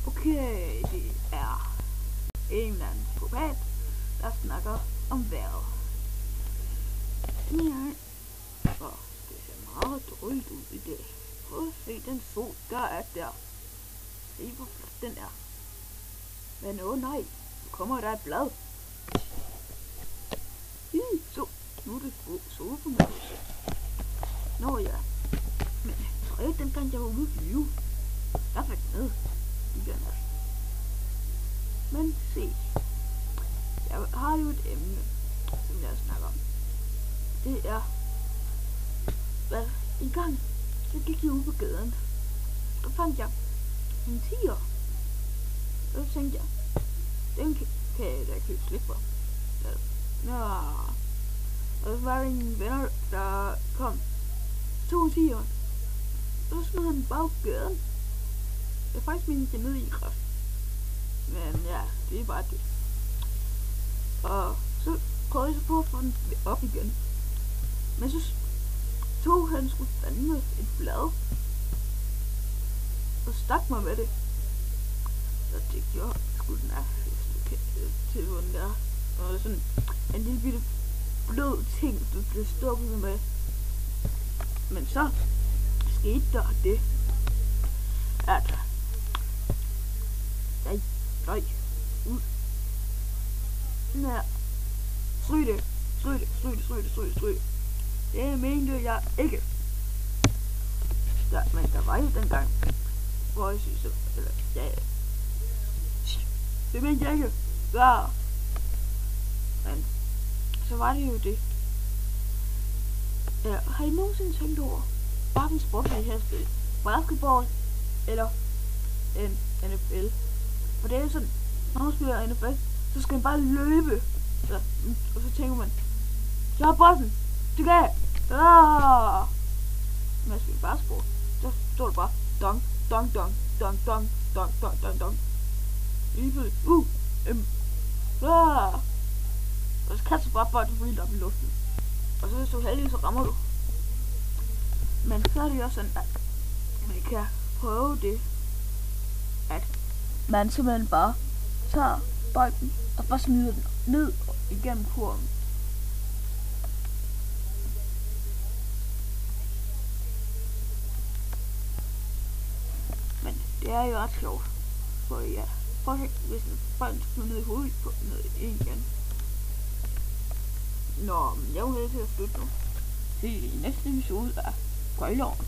Okay, det er en eller anden psykopat, der snakker om vejret. Ja, og det ser meget dårligt ud i dag. Prøv at se den sol, der er der. Se hvor flot den er. Men nej, nu kommer der et blad. Så, nu er det solformørkelse. Nå ja, men tøjet dengang jeg var ude at flyve, der fik med igen. Men se, jeg har jo et emne, som jeg snakker om. Det er, hvad en gang, så gik jeg ud på gaden, og fandt jeg en tiger. Og så tænkte jeg, den kan jeg da købe slik for. Nå. Og så var der en venner, der kom, tog tigeren, og så smed han den bare på gaden. Jeg faktisk mente det ned i kraft. Men ja, det er bare det. Og så prøvede jeg så på at få den op igen. Men så tog han sgu fandme et blad og stak mig med det. Så det gjorde sgu den til den der. Og sådan en lille bitte blød ting, du blev stukket med. Men så skete der det, at jeg fløj ud. Ja. Stryg det. Det mente jeg ikke. Ja, men der var jo dengang, hvor jeg synes, eller ja. Det mente jeg ikke. Ja. Men så var det jo det. Ja, har I nogensinde tænkt over, hvilken sport vil I her spille? Basketball eller en NFL? For det er sådan, når man spiller NFL, så skal man bare løbe. Ja, og så tænker man, jeg har bolden, det kan jeg. Men jeg spiller basketball, så står det bare dong. Lige pludselig, og så kaster du bare bolden helt op i luften. Og så hvis du er heldig, så rammer du. Men så er det jo sådan, at man kan prøve det, at man simpelthen bare tager bolden og bare smider den ned igennem kurven. Men det er jo ret sjovt. For ja, prøv at se, hvis bolden skulle ned i hovedet på ned igen. Nå, men jeg er jo nødt til at slutte nu. Se i næste episode af Gøjloven.